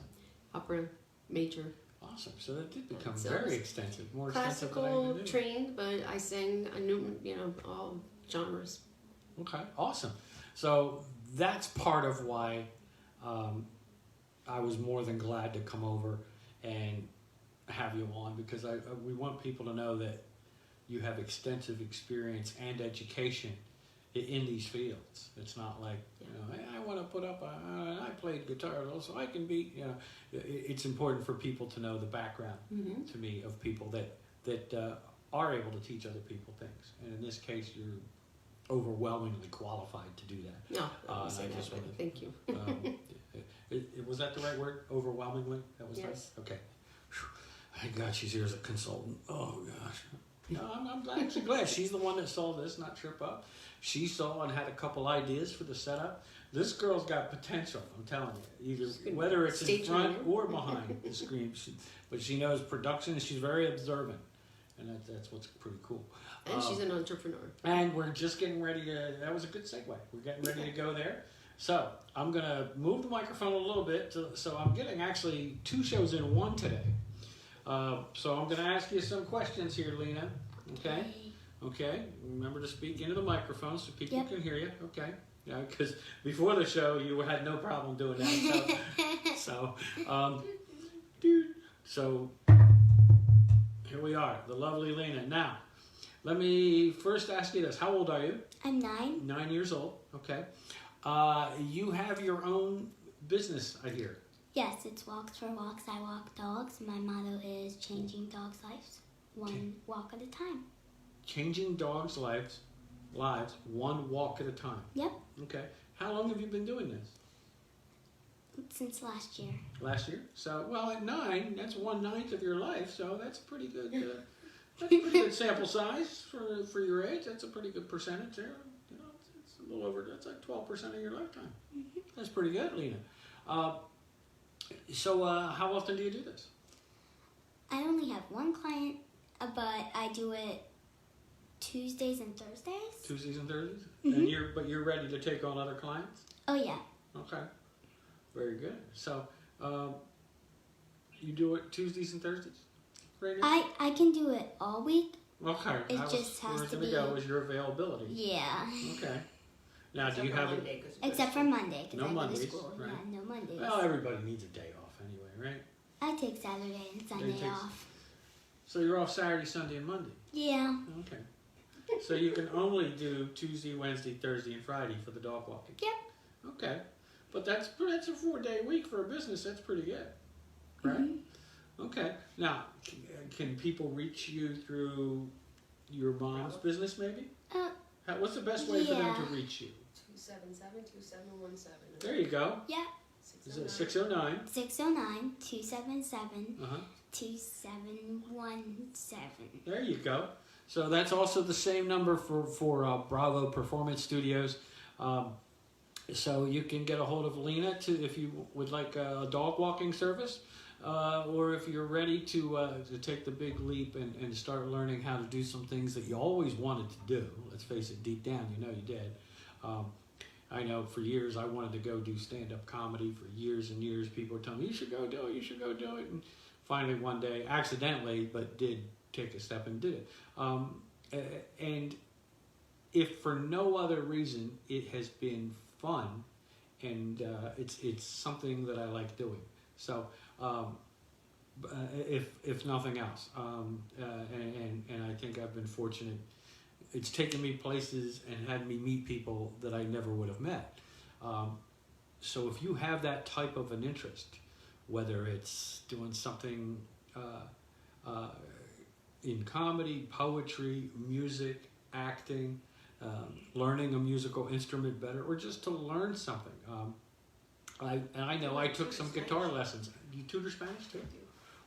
Opera major. Awesome. So that did become So very extensive, more extensive than I classical even knew. trained, but I sang all genres. Okay, awesome. So that's part of why I was more than glad to come over and have you on, because we want people to know that you have extensive experience and education in these fields. It's not like, hey, I want to put up, I played guitar so I can be, it's important for people to know the background, to me, of people that are able to teach other people things. And in this case, you're overwhelmingly qualified to do that. No, I say that, but thank you. Was that the right word? Overwhelmingly? That was yes. right? Okay. Thank God she's here as a consultant. Oh, gosh. No, I'm actually glad. She's the one that saw this, not Trip Up. She saw and had a couple ideas for the setup. This girl's got potential, I'm telling you. Whether it's in front or behind the screen. But she knows production, and she's very observant. And that's what's pretty cool. And she's an entrepreneur. And we're just getting ready to, that was a good segue. We're getting ready to go there. So I'm going to move the microphone a little bit. So I'm getting actually 2 shows in one today. So I'm going to ask you some questions here, Lina. Okay? Okay. Remember to speak into the microphone so people can hear you. Okay. Yeah, because before the show you had no problem doing that. So here we are, the lovely Lina. Now, let me first ask you this. How old are you? I'm 9. 9 years old. Okay. You have your own business, I hear. Yes, it's Walks for Walks, I Walk Dogs. My motto is changing dogs' lives, one walk at a time. Changing dogs' lives, one walk at a time. Yep. Okay. How long have you been doing this? Since last year. Last year? So, well, at 9, that's 1/9 of your life, so that's pretty good. That's a pretty good sample size for your age. That's a pretty good percentage there. It's a little over, that's like 12% of your lifetime. Mm-hmm. That's pretty good, Lina. So how often do you do this? I only have one client, but I do it Tuesdays and Thursdays. Tuesdays and Thursdays? Mm-hmm. And you're ready to take on other clients? Oh, yeah. Okay. Very good. So you do it Tuesdays and Thursdays right now? I can do it all week. Okay. It just has to be. Was your availability. Yeah. Okay. Now, do you have it? Except for Monday, because I go Mondays, to school. right. Yeah, no Mondays. Well, everybody needs a day off anyway, right? I take Saturday and Sunday off. So you're off Saturday, Sunday, and Monday? Yeah. Okay. So you can only do Tuesday, Wednesday, Thursday, and Friday for the dog walking? Yep. Okay. But that's a 4-day week for a business. That's pretty good, right? Mm-hmm. Okay. Now, can people reach you through your mom's business, maybe? What's the best way for them to reach you? 277-2717. There you go. Yeah. Is it 609? 609-277-2717. There you go. So that's also the same number for Bravo Performance Studios. So you can get a hold of Lina if you would like a dog walking service, or if you're ready to take the big leap and start learning how to do some things that you always wanted to do. Let's face it, deep down, you know you did. I know for years I wanted to go do stand-up comedy for years and years. People were telling me, you should go do it, you should go do it. And finally one day, accidentally, but did take a step and did it. And if for no other reason, it has been fun, and it's something that I like doing. So if nothing else, and I think I've been fortunate. It's taken me places and had me meet people that I never would have met. So if you have that type of an interest, whether it's doing something in comedy, poetry, music, acting, learning a musical instrument better, or just to learn something. I know I took some guitar lessons. Do you tutor Spanish too?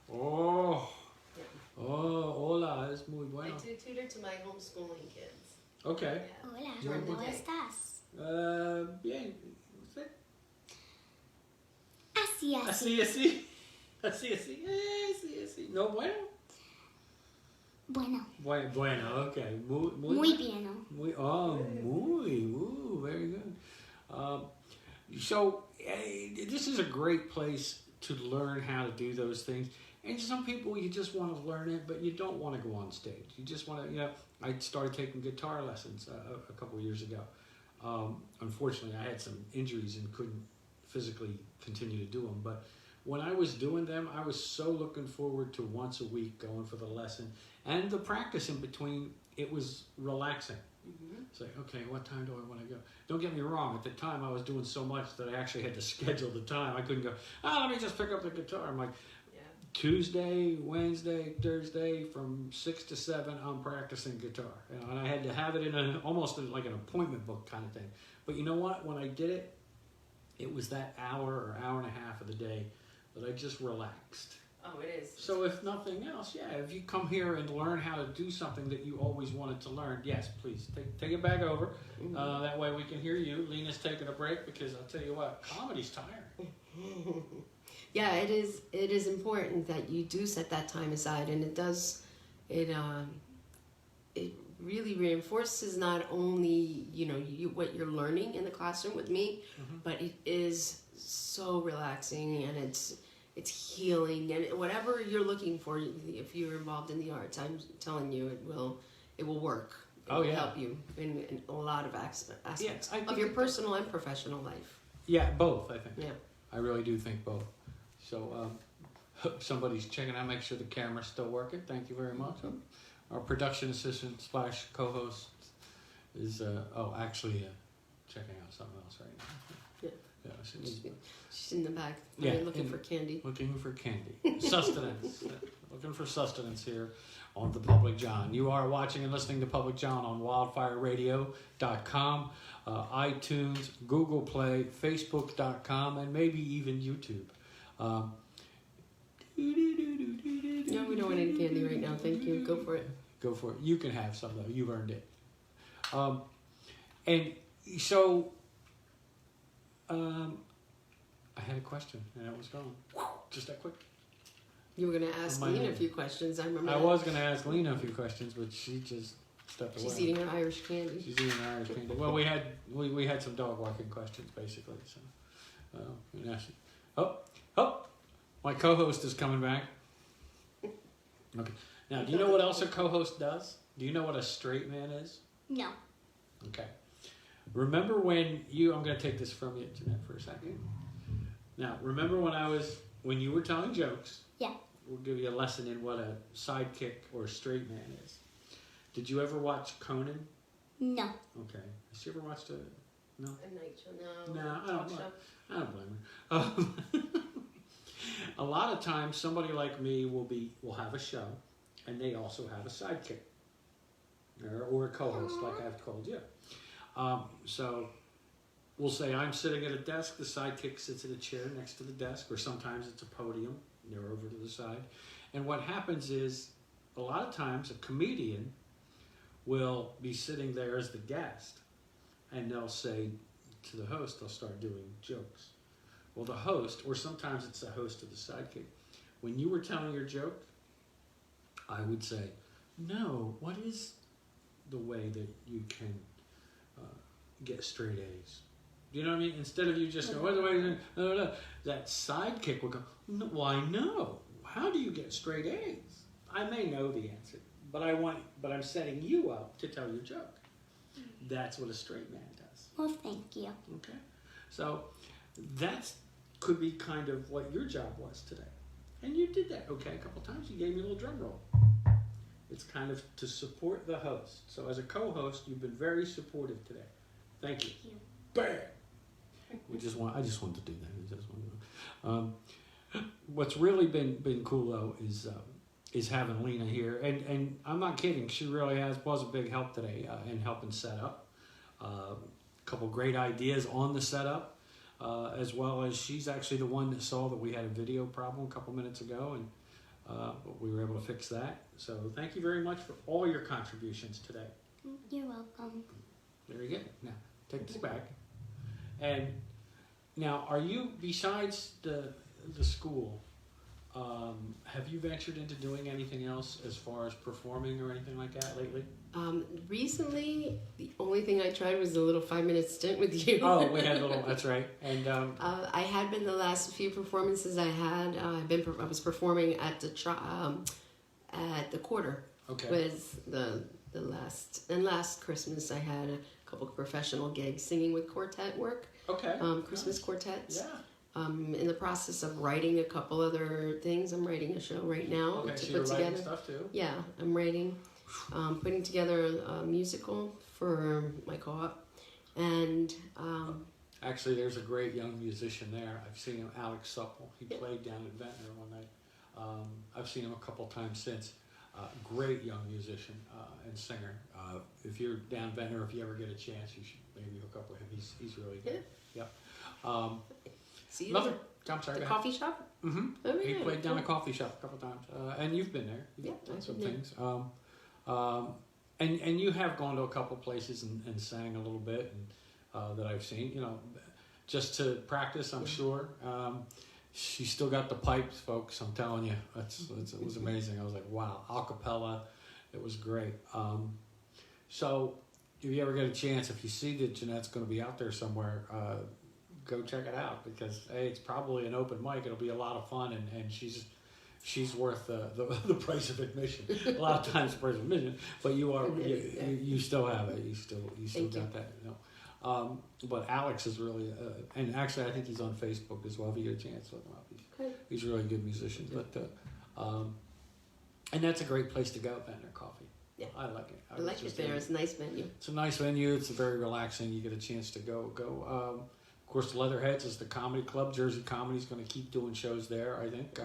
Oh, hola, es muy bueno. I do tutor to my homeschooling kids. Okay. Hola, Yo- ¿cómo Okay. estás? Bien. Así, Así, así. así. Así. No, bueno. Bueno, Bueno, okay. muy bien, ¿no? Very good. So this is a great place to learn how to do those things. And some people, you just want to learn it, but you don't want to go on stage. You just want to, I started taking guitar lessons a couple years ago. Unfortunately, I had some injuries and couldn't physically continue to do them. But when I was doing them, I was so looking forward to once a week going for the lesson. And the practice in between, it was relaxing. Mm-hmm. It's like, okay, what time do I want to go? Don't get me wrong. At the time, I was doing so much that I actually had to schedule the time. I couldn't go, let me just pick up the guitar. I'm like, Yeah. Tuesday, Wednesday, Thursday, from 6 to 7, I'm practicing guitar. And I had to have it in almost like an appointment book kind of thing. But you know what? When I did it, it was that hour or hour and a half of the day that I just relaxed. Oh, it is. So if nothing else, if you come here and learn how to do something that you always wanted to learn, yes, please, take it back over. That way we can hear you. Lina's taking a break because I'll tell you what, comedy's tiring. Yeah, it is. It is important that you do set that time aside, and it does. It really reinforces not only what you're learning in the classroom with me, but it is so relaxing, and it's healing, and whatever you're looking for. If you're involved in the arts, I'm telling you, it will work. It will help you in a lot of aspects of your personal and professional life. Yeah, both, I think. Yeah. I really do think both. So somebody's checking out, make sure the camera's still working. Thank you very much. Our production assistant / co-host is checking out something else right now. Yeah, She's in the back. Looking for candy. Looking for candy. Sustenance. Looking for sustenance here on the Public John. You are watching and listening to Public John on wildfireradio.com, iTunes, Google Play, Facebook.com, and maybe even YouTube. No, we don't want any candy right now. Thank you. Go for it. Go for it. You can have some, though. You've earned it. And so I had a question, and it was gone. Just that quick. You were going to ask Lina a few questions. I remember. I was going to ask Lina a few questions, but she just stepped away. She's eating her Irish candy. She's eating her Irish candy. Well, we had some dog walking questions, basically. So, my co-host is coming back. Okay. Now, do you know what else a co-host does? Do you know what a straight man is? No. Okay. Remember when I'm going to take this from you, Jeannette, for a second. Now, remember when you were telling jokes? Yeah. We'll give you a lesson in what a sidekick or a straight man is. Did you ever watch Conan? No. Okay. Has she ever watched no? A night show? No, I don't blame her. A lot of times, somebody like me will have a show, and they also have a sidekick or a co-host, like I've told you. So we'll say I'm sitting at a desk, the sidekick sits at a chair next to the desk, or sometimes it's a podium, they're over to the side. And what happens is, a lot of times, a comedian will be sitting there as the guest, and they'll say to the host, they'll start doing jokes. Well, the host, or sometimes it's the host of the sidekick, when you were telling your joke, I would say, no, what is the way that you can get straight A's? You know what I mean? Instead of you just going, no. That sidekick will go, no, why no? How do you get straight A's? I may know the answer, but I'm setting you up to tell your joke. That's what a straight man does. Well, thank you. Okay? So that could be kind of what your job was today. And you did that, okay, a couple times. You gave me a little drum roll. It's kind of to support the host. So as a co-host, you've been very supportive today. Thank you. Thank you. Bam! I just wanted to do that. What's really been cool though is having Lina here, and I'm not kidding. She really was a big help today in helping set up. A couple great ideas on the setup, as well as she's actually the one that saw that we had a video problem a couple minutes ago, and but we were able to fix that. So thank you very much for all your contributions today. You're welcome. Very good. Now take this back. And now, are you, besides the school, have you ventured into doing anything else as far as performing or anything like that lately? Recently, the only thing I tried was a little 5-minute stint with you. Oh, we had a little. That's right. And I had been the last few performances I had. I was performing at the Quarter. okay. Was the last Christmas I had a couple of professional gigs singing with quartet work. Okay. Christmas Nice. quartets. Yeah. In the process of writing a couple other things. I'm writing a show right now Okay. to So you're put writing together. stuff too. Yeah, I'm writing, putting together a musical for my co-op, and Actually, there's a great young musician there. I've seen him, Alex Supple. He played down at Ventnor one night. I've seen him a couple times since. Great young musician and singer. If you're down Ventnor, if you ever get a chance, you should maybe hook up with him. He's really good. Yep. see you Another. at I'm sorry. the go ahead. coffee shop. Mm-hmm. Oh, He yeah. played down a coffee shop a couple times, and you've been there. You've Yeah, done I've some been there. things. And you have gone to a couple places and sang a little bit, and that I've seen. You know, just to practice. I'm sure. She's still got the pipes, folks. I'm telling you, it was amazing. I was like, wow, a cappella. It was great. So, if you ever get a chance, if you see that Jeanette's going to be out there somewhere, go check it out, because hey, it's probably an open mic. It'll be a lot of fun, and she's worth the price of admission. A lot of times the price of admission, but you still have it. You still Thank got you. that. You know. But Alex is really, and actually I think he's on Facebook as well. If you get a chance, look him up. He's a really good musician. But and that's a great place to go, Ventnor Coffee. Yeah. I like it. I like it there. It's a nice venue. It's a nice venue. It's very relaxing. You get a chance to go. Of course, Leatherheads is the comedy club. Jersey Comedy's going to keep doing shows there, I think.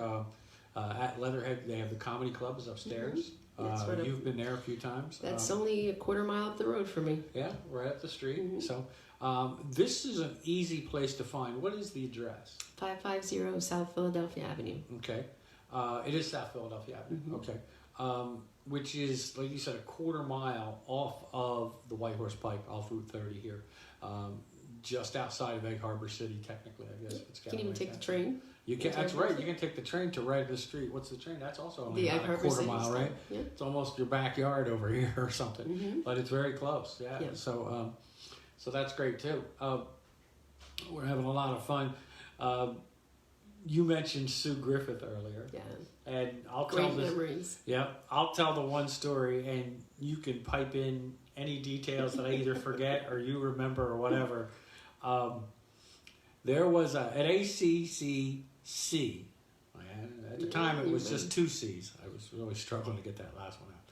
At Leatherhead, they have the comedy club is upstairs. That's right up- You've been there a few times. That's only a quarter mile up the road for me. Yeah, right up the street. So this is an easy place to find. What is the address? 550 South Philadelphia Avenue. Okay. It is South Philadelphia Avenue. Okay. Which is, like you said, a quarter mile off of the White Horse Pike, off Route 30 here. Just outside of Egg Harbor City, technically, I guess. It's You can even take the train. You can. That's right. You can take the train to right of the street. What's the train? That's also only The about Egg a Harbor quarter City mile, stuff. right? Yeah. It's almost your backyard over here or something. Mm-hmm. But it's very close. Yeah. Yeah. So, so that's great too. We're having a lot of fun. You mentioned Sue Griffith earlier, Yeah. and I'll Great tell this. memories. Yeah, I'll tell the one story, and you can pipe in any details that I either forget or you remember or whatever. There was at ACCC. At the time, it was just 2 C's. I was really struggling to get that last one out.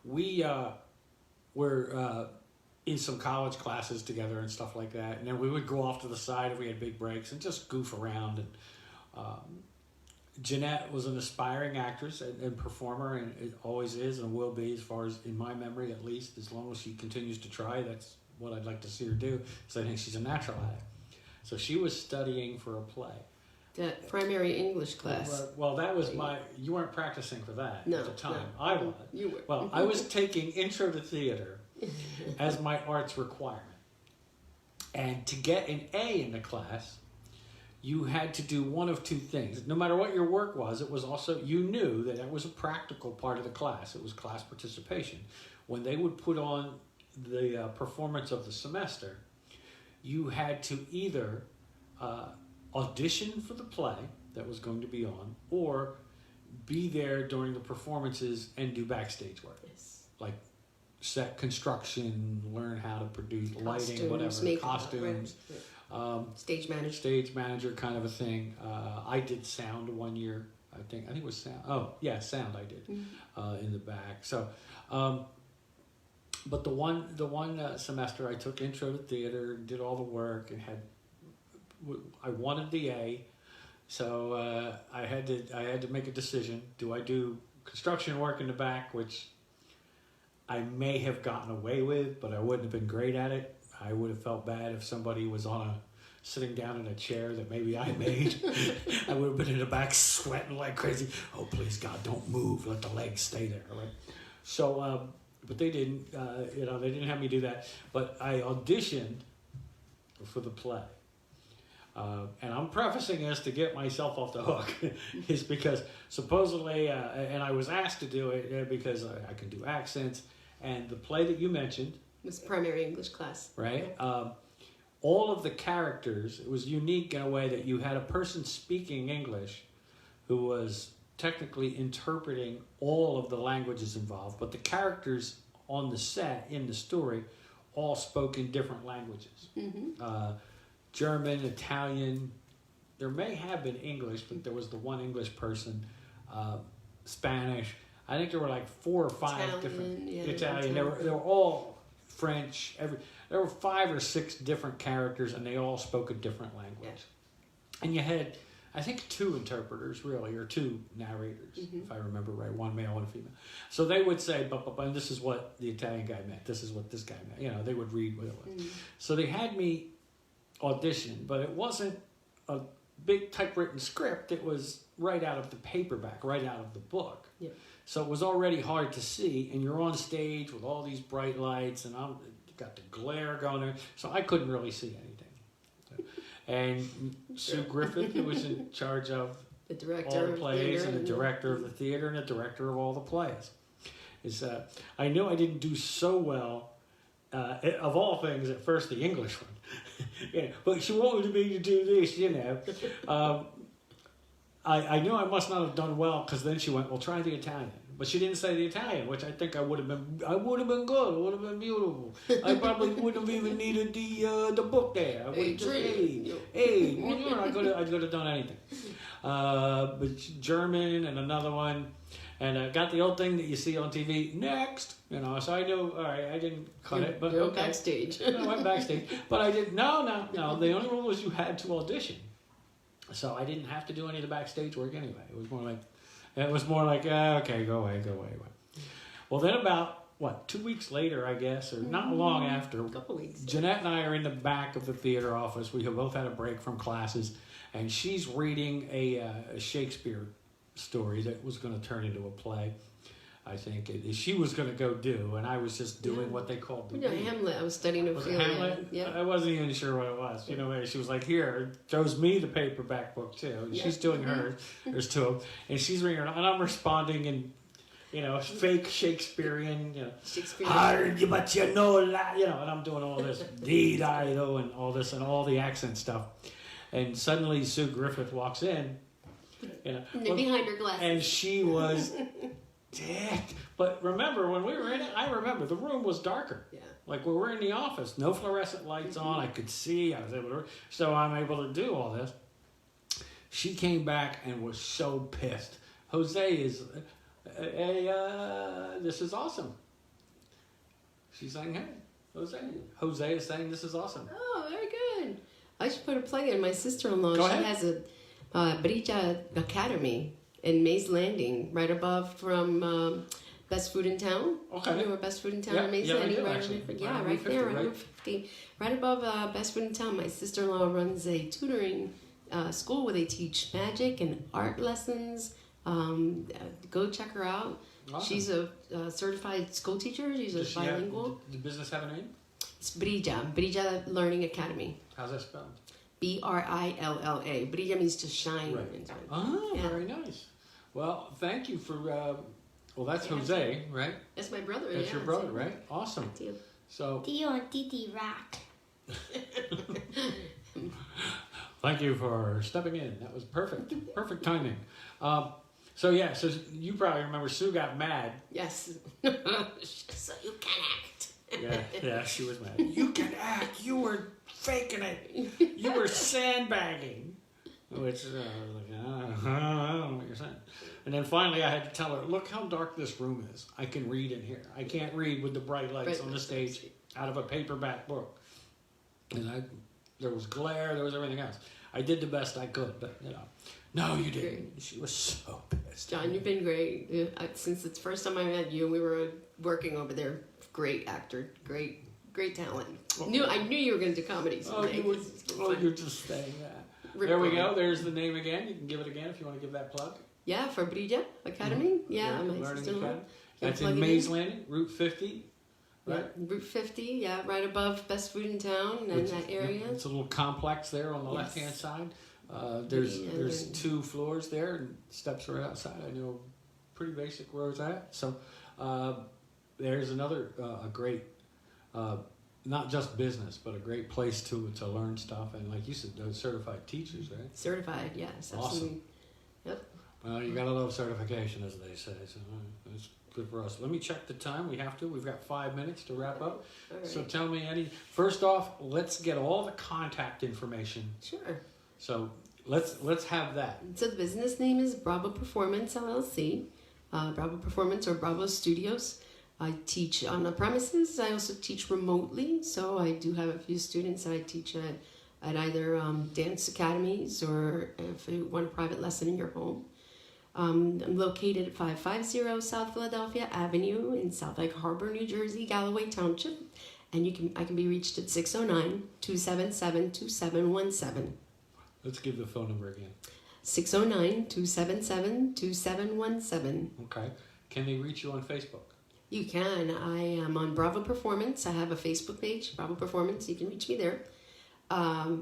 We were in some college classes together and stuff like that, and then we would go off to the side if we had big breaks and just goof around. And Jeannette was an aspiring actress and performer, and it always is and will be, as far as in my memory at least, as long as she continues to try. That's what I'd like to see her do, because I think she's a natural at it. So she was studying for a play. That primary English class. Well, that was you weren't practicing for that No, at the time. no. I was. You were. Well, I was taking Intro to Theater as my arts requirement. And to get an A in the class, you had to do one of 2 things. No matter what your work was, it was also, you knew that it was a practical part of the class. It was class participation. When they would put on the performance of the semester, you had to either audition for the play that was going to be on, or be there during the performances and do backstage work. Yes. Like set construction, learn how to produce lighting, whatever, makeup, costumes. right. Stage manager kind of a thing. I did sound 1 year. I think it was sound. Oh yeah, sound I did in the back. So, but the one semester I took intro to theater, did all the work, and I wanted the A, so I had to make a decision. Do I do construction work in the back, which I may have gotten away with, but I wouldn't have been great at it. I would have felt bad if somebody was sitting down in a chair that maybe I made. I would have been in the back sweating like crazy. Oh, please, God, don't move. Let the legs stay there. Right? So, but they didn't. They didn't have me do that. But I auditioned for the play. And I'm prefacing this to get myself off the hook, is because supposedly, and I was asked to do it because I can do accents. And the play that you mentioned was primary English class. Right? All of the characters, it was unique in a way that you had a person speaking English who was technically interpreting all of the languages involved, but the characters on the set, in the story, all spoke in different languages. German, Italian, there may have been English, but there was the one English person, Spanish. I think there were like 4 or 5 different Italian. They were all French. There were 5 or 6 different characters, and they all spoke a different language. Yeah. And you had, I think, 2 interpreters really, or 2 narrators, if I remember right, one male and a female. So they would say, and this is what the Italian guy meant. This is what this guy meant. They would read what it was. So they had me audition, but it wasn't a big typewritten script. It was right out of the paperback, right out of the book. Yeah. So it was already hard to see, and you're on stage with all these bright lights, and I'm got the glare going there, so I couldn't really see anything. And Sue Griffith, who was in charge of the director all the plays, and the director of the theater, and the director of all the plays, I knew I didn't do so well. Of all things, at first the English one, but she wanted me to do this, I knew I must not have done well, because then she went, well, try the Italian. But she didn't say the Italian, which I think I would have been good. It would have been beautiful. I probably wouldn't have even needed the book there. I would have just, I could have done anything. But German and another one. And I got the old thing that you see on TV, next, so I knew, all right, I didn't cut it, but okay. Backstage. I went backstage, but I didn't, no, the only rule was you had to audition. So I didn't have to do any of the backstage work anyway. It was more like, okay, go away. Well, then about, 2 weeks later, I guess, or not long after, a couple weeks. Jeannette and I are in the back of the theater office. We have both had a break from classes, and she's reading a Shakespeare story that was going to turn into a play. I think she was going to go do, and I was just doing what they called the Hamlet. I was studying Hamlet. Yeah, I wasn't even sure what it was. She was like, here, throws me the paperback book too. Yeah. She's doing hers. There's 2 of them, and she's reading her, and I'm responding in, fake Shakespearean, hard, but and I'm doing all this, and all this, and all the accent stuff, and suddenly Sue Griffith walks in, behind her glasses, and she was. But remember, when we were in it, I remember the room was darker. Yeah. Like we were in the office, no fluorescent lights on. I could see. I was able to. So I'm able to do all this. She came back and was so pissed. Jose is, this is awesome. She's saying, hey, Jose. Jose is saying this is awesome. Oh, very good. I should put a plug in. My sister-in-law, Go she ahead. has a Brilla Academy in Mays Landing, right above from Best Food in Town. Okay. You know where Best Food in Town Yeah, in Mays yeah, Landing? I do, Right actually. right there, right? Route 50. Right above Best Food in Town. My sister-in-law runs a tutoring school where they teach magic and art lessons. Go check her out. Awesome. She's a certified school teacher. She's a bilingual. Does the business have a name? It's Brilla Learning Academy. How's that spelled? Brilla. Brilla means to shine. Right. Oh, yeah. Very nice. Well, thank you for. That's Jose, right? That's my brother. That's your brother, right? Awesome. Thank you. So. Tío and Titi rock. Thank you for stepping in. That was perfect. Perfect timing. So you probably remember Sue got mad. Yes. So you can act. Yeah, she was mad. You can act. You were faking it. You were sandbagging. Which I was like, I don't know what you're saying. And then finally I had to tell her, look how dark this room is. I can read in here. I can't read with the bright lights on the stage out of a paperback book. And there was glare, there was everything else. I did the best I could, but no, you didn't. She was so pissed. John, you've been great. Since it's the first time I met you, we were working over there. Great actor, great talent. I knew you were going to do comedy someday. You're just saying that. There we go. There's the name again. You can give it again if you want to give that plug. Yeah, for Brilla Academy. Mm-hmm. Yeah, my Learning sister-in-law. Academy. That's in Mays Landing, Route 50. Right? Yeah, Route 50, yeah, right above Best Food in Town and that area. It's a little complex there on the left-hand side. There's 2 floors there and steps right outside. I know pretty basic where it's at. So there's another a great, not just business, but a great place to learn stuff. And like you said, those certified teachers, right? Certified, yes. Awesome. Absolutely. Yep. Well, you gotta love certification, as they say. So it's good for us. Let me check the time. We have to. We've got 5 minutes to wrap up. All right. So tell me, Eddie. First off, let's get all the contact information. Sure. So let's have that. So the business name is Bravo Performance LLC, Bravo Performance or Bravo Studios. I teach on the premises. I also teach remotely. So I do have a few students that I teach at either dance academies or if you want a private lesson in your home. I'm located at 550 South Philadelphia Avenue in South Lake Harbor, New Jersey, Galloway Township. And I can be reached at 609-277-2717. Let's give the phone number again. 609-277-2717. Okay. Can they reach you on Facebook? You can. I am on Bravo Performance. I have a Facebook page, Bravo Performance. You can reach me there.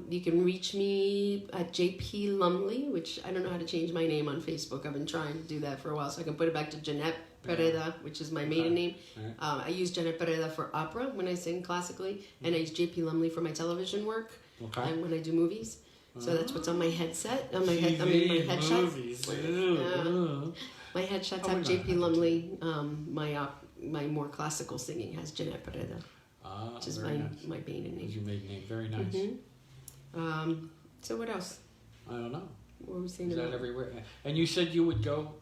You can reach me at JP Lumley, which I don't know how to change my name on Facebook. I've been trying to do that for a while, so I can put it back to Jeannete Peralta, which is my maiden name. Right. I use Jeannete Peralta for opera when I sing classically, and I use JP Lumley for my television work and when I do movies. So that's what's on my headset. On my head, I mean my headshot. Movies. My headshots have JP Lumley. My more classical singing has Jeannete Peralta, which is my maiden name. Your maiden name. Very nice. Mm-hmm. So what else? I don't know. What were we saying Is about? that everywhere? And you said you would go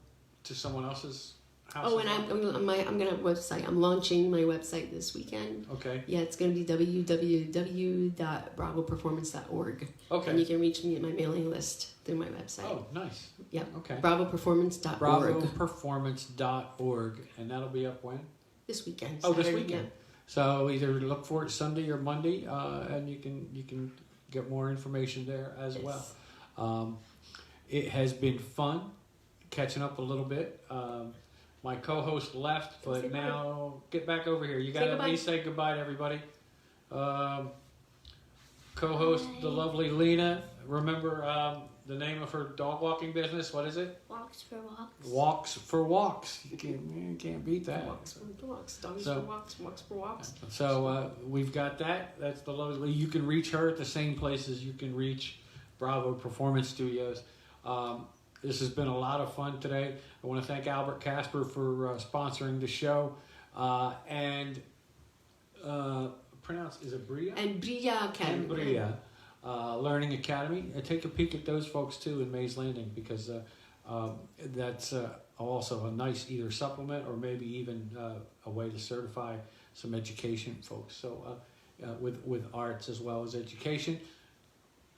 to someone else's house? Oh, and I'm gonna have a website. I'm launching my website this weekend. Okay. Yeah, it's gonna be www.bravoperformance.org. Okay. And you can reach me at my mailing list through my website. Oh, nice. Yep. Okay. Bravoperformance.org. Bravoperformance.org. And that'll be up when? This weekend. Oh, this Saturday, weekend. So either look for it Sunday or Monday, and you can get more information there as well. It has been fun catching up a little bit. My co-host left, but now get back over here. You got to at least say goodbye to everybody. Co-host, the lovely Lina. Remember the name of her dog walking business? What is it? Walks for walks. Walks for walks. You can't beat that. Walks for walks. Doggies So- for walks. Walks for walks. So we've got that. That's the lovely. You can reach her at the same places you can reach Bravo Performance Studios. This has been a lot of fun today. I want to thank Albert Casper for sponsoring the show. Is it Bria? And Brilla Academy. And Bria Learning Academy. Take a peek at those folks too in Mays Landing, because that's also a nice either supplement or maybe even a way to certify some education folks. So with arts as well as education.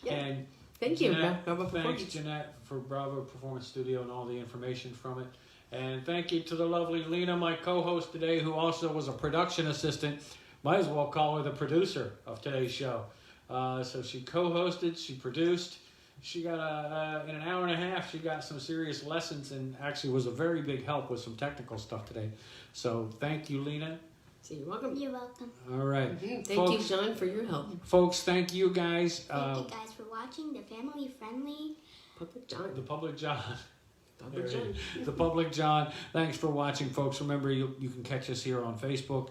Yeah. And Thank you, Jeannette, Bravo Performance. thanks, Jeannette, for Bravo Performance Studio and all the information from it. And thank you to the lovely Lina, my co-host today, who also was a production assistant. Might as well call her the producer of today's show. So she co-hosted, she produced. She got in an hour and a half, she got some serious lessons and actually was a very big help with some technical stuff today. So thank you, Lina. So you're welcome. You're welcome. All right. Mm-hmm. Thank Folks, you, John, for your help. Folks, thank you guys. Thank you guys for watching. The family friendly. Public John. The Public John. Public John. The Public John. Thanks for watching, folks. Remember, you can catch us here on Facebook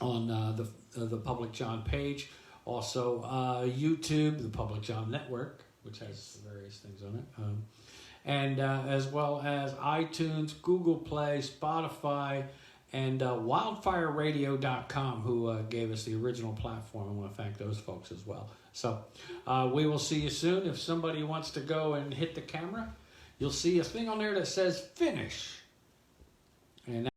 on the Public John page. Also, YouTube, the Public John Network, which has various things on it. And as well as iTunes, Google Play, Spotify, and wildfireradio.com, who gave us the original platform. I want to thank those folks as well. So we will see you soon. If somebody wants to go and hit the camera, you'll see a thing on there that says finish. And